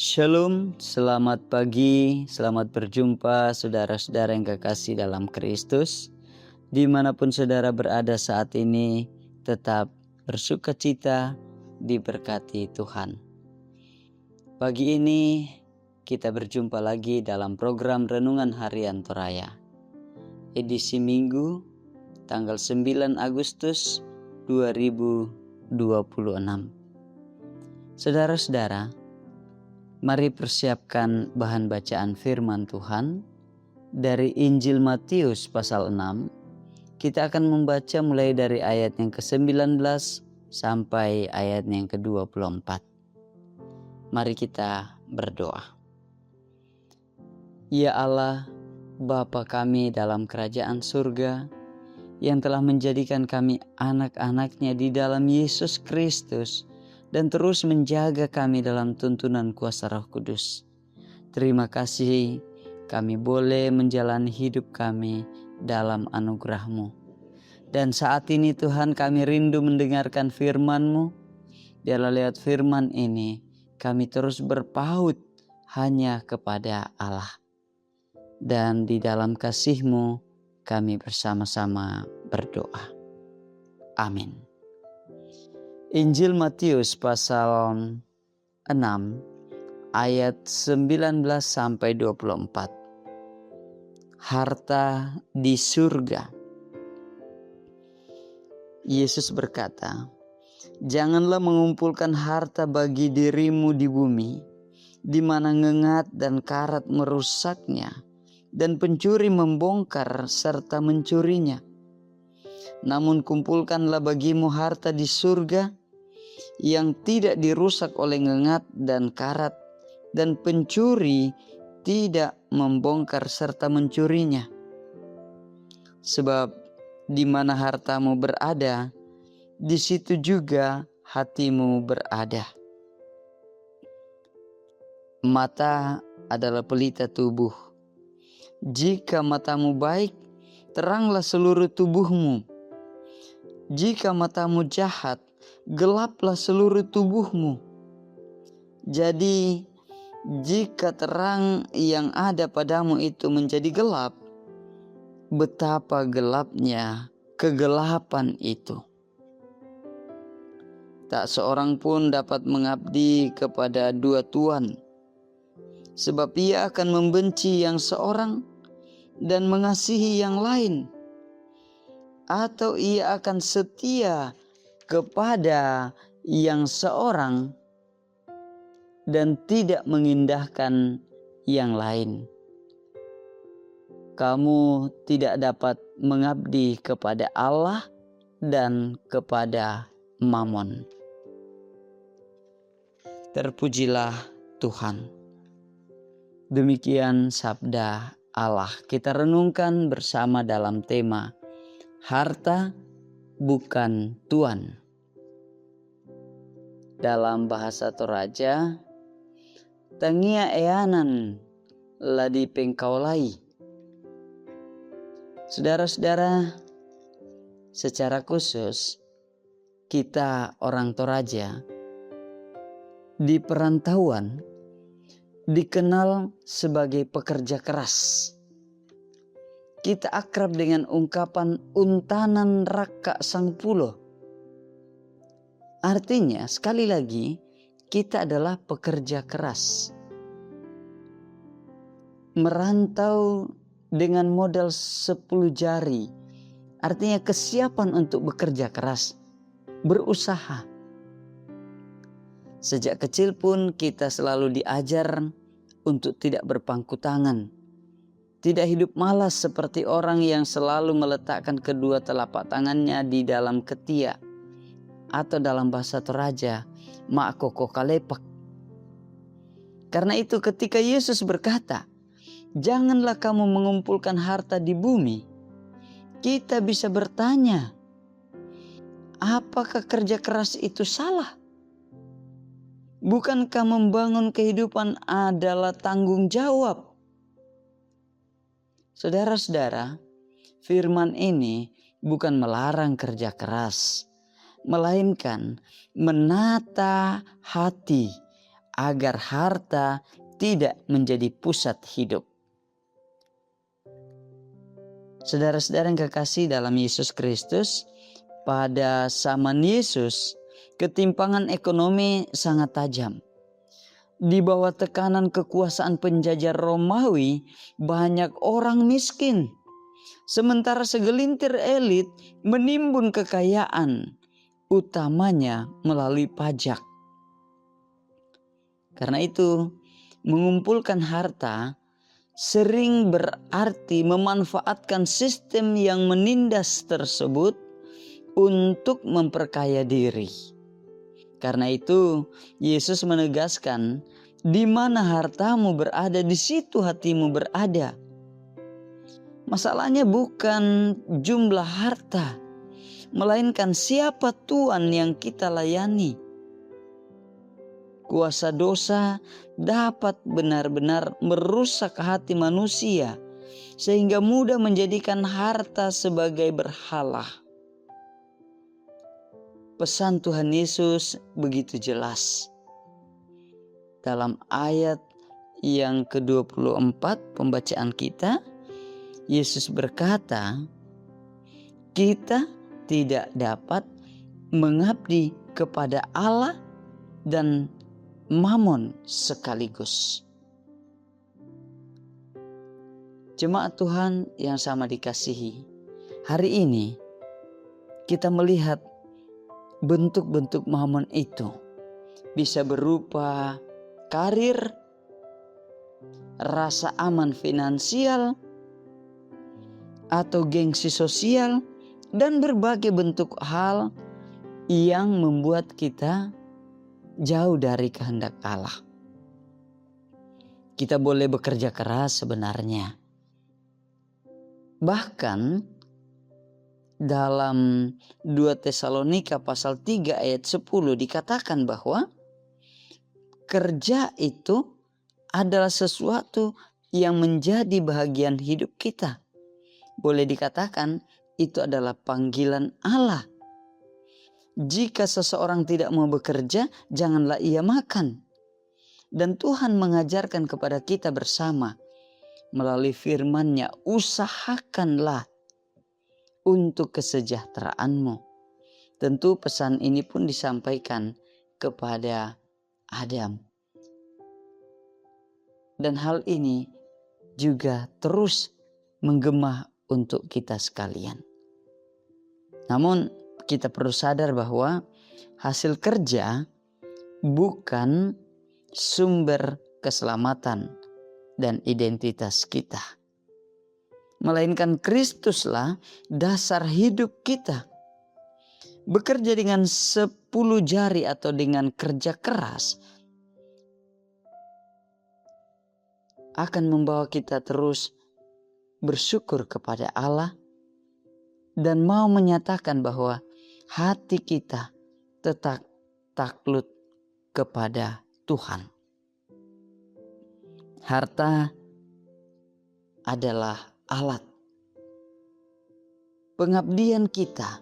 Shalom, selamat pagi, selamat berjumpa saudara-saudara yang kekasih dalam Kristus. Dimanapun saudara berada saat ini, tetap bersukacita, diberkati Tuhan. Pagi ini kita berjumpa lagi dalam program Renungan Harian Toraya. Edisi Minggu, tanggal 9 Agustus 2026. Saudara-saudara, mari persiapkan bahan bacaan firman Tuhan dari Injil Matius pasal 6. Kita akan membaca mulai dari ayat yang ke-19 sampai ayat yang ke-24. Mari kita berdoa. Ya Allah, Bapa kami dalam kerajaan surga, yang telah menjadikan kami anak-anak-Nya di dalam Yesus Kristus, dan terus menjaga kami dalam tuntunan kuasa Roh Kudus. Terima kasih kami boleh menjalani hidup kami dalam anugerah-Mu. Dan saat ini Tuhan, kami rindu mendengarkan firman-Mu. Biarlah lewat firman ini kami terus berpaut hanya kepada Allah. Dan di dalam kasih-Mu kami bersama-sama berdoa. Amin. Injil Matius pasal 6 ayat 19 sampai 24. Harta di surga. Yesus berkata, "Janganlah mengumpulkan harta bagi dirimu di bumi, di mana ngengat dan karat merusaknya, dan pencuri membongkar serta mencurinya. Namun kumpulkanlah bagimu harta di surga, yang tidak dirusak oleh ngengat dan karat, dan pencuri tidak membongkar serta mencurinya. Sebab di mana hartamu berada, di situ juga hatimu berada. Mata adalah pelita tubuh. Jika matamu baik, teranglah seluruh tubuhmu. Jika matamu jahat, gelaplah seluruh tubuhmu. Jadi, jika terang yang ada padamu itu menjadi gelap, betapa gelapnya kegelapan itu. Tak seorang pun dapat mengabdi kepada dua tuan, sebab ia akan membenci yang seorang dan mengasihi yang lain, atau ia akan setia kepada yang seorang dan tidak mengindahkan yang lain. Kamu tidak dapat mengabdi kepada Allah dan kepada Mammon." Terpujilah Tuhan. Demikian sabda Allah. Kita renungkan bersama dalam tema harta bukan tuan. Dalam bahasa Toraja, tangia eanan ladi pengkaulai. Saudara-saudara, secara khusus kita orang Toraja di perantauan dikenal sebagai pekerja keras. Kita akrab dengan ungkapan untanan raka sang pulo. Artinya, sekali lagi, kita adalah pekerja keras. Merantau dengan modal 10 jari, artinya kesiapan untuk bekerja keras, berusaha. Sejak kecil pun kita selalu diajar untuk tidak berpangku tangan, tidak hidup malas seperti orang yang selalu meletakkan kedua telapak tangannya di dalam ketiak, atau dalam bahasa Toraja, ma'koko kalepak. Karena itu ketika Yesus berkata, "Janganlah kamu mengumpulkan harta di bumi," kita bisa bertanya, apakah kerja keras itu salah? Bukankah membangun kehidupan adalah tanggung jawab? Saudara-saudara, firman ini bukan melarang kerja keras, melainkan menata hati agar harta tidak menjadi pusat hidup. Saudara-saudara yang kekasih dalam Yesus Kristus, pada zaman Yesus, ketimpangan ekonomi sangat tajam. Di bawah tekanan kekuasaan penjajah Romawi, banyak orang miskin. Sementara segelintir elit menimbun kekayaan, utamanya melalui pajak. Karena itu, mengumpulkan harta sering berarti memanfaatkan sistem yang menindas tersebut untuk memperkaya diri. Karena itu, Yesus menegaskan, di mana hartamu berada, di situ hatimu berada. Masalahnya bukan jumlah harta, melainkan siapa Tuhan yang kita layani. Kuasa dosa dapat benar-benar merusak hati manusia, sehingga mudah menjadikan harta sebagai berhala. Pesan Tuhan Yesus begitu jelas. Dalam ayat yang ke-24 pembacaan kita, Yesus berkata, kita tidak dapat mengabdi kepada Allah dan Mamon sekaligus. Jemaat Tuhan yang sama dikasihi, hari ini kita melihat bentuk-bentuk Mamon itu bisa berupa karir, rasa aman finansial, atau gengsi sosial, dan berbagai bentuk hal yang membuat kita jauh dari kehendak Allah. Kita boleh bekerja keras sebenarnya. Bahkan dalam 2 Tesalonika pasal 3 ayat 10 dikatakan bahwa kerja itu adalah sesuatu yang menjadi bahagian hidup kita. Boleh dikatakan itu adalah panggilan Allah. Jika seseorang tidak mau bekerja, janganlah ia makan. Dan Tuhan mengajarkan kepada kita bersama melalui firman-Nya, usahakanlah untuk kesejahteraanmu. Tentu pesan ini pun disampaikan kepada Adam. Dan hal ini juga terus menggema untuk kita sekalian. Namun kita perlu sadar bahwa hasil kerja bukan sumber keselamatan dan identitas kita, melainkan Kristuslah dasar hidup kita. Bekerja dengan 10 jari atau dengan kerja keras akan membawa kita terus bersyukur kepada Allah dan mau menyatakan bahwa hati kita tetap takluk kepada Tuhan. Harta adalah alat. Pengabdian kita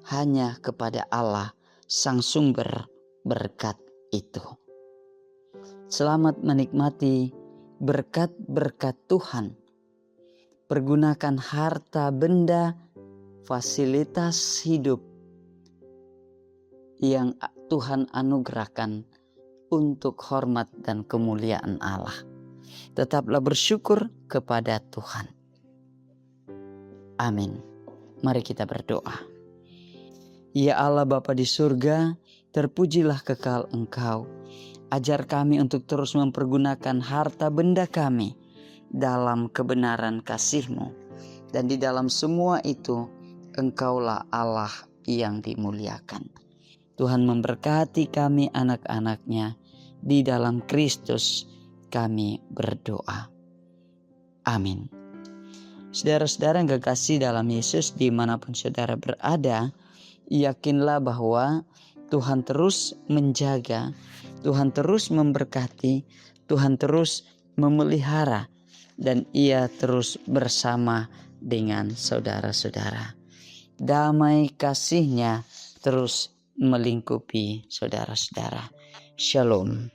hanya kepada Allah, sang sumber berkat itu. Selamat menikmati berkat-berkat Tuhan. Pergunakan harta benda, fasilitas hidup yang Tuhan anugerahkan untuk hormat dan kemuliaan Allah. Tetaplah bersyukur kepada Tuhan. Amin. Mari kita berdoa. Ya Allah Bapa di surga, terpujilah kekal Engkau. Ajar kami untuk terus mempergunakan harta benda kami dalam kebenaran kasih-Mu. Dan di dalam semua itu, Engkaulah Allah yang dimuliakan. Tuhan memberkati kami anak-anak-Nya. Di dalam Kristus kami berdoa. Amin. Saudara-saudara yang kekasih dalam Yesus, dimanapun saudara berada, yakinlah bahwa Tuhan terus menjaga, Tuhan terus memberkati, Tuhan terus memelihara, dan Ia terus bersama dengan saudara-saudara. Damai kasih-Nya terus melingkupi saudara-saudara. Shalom.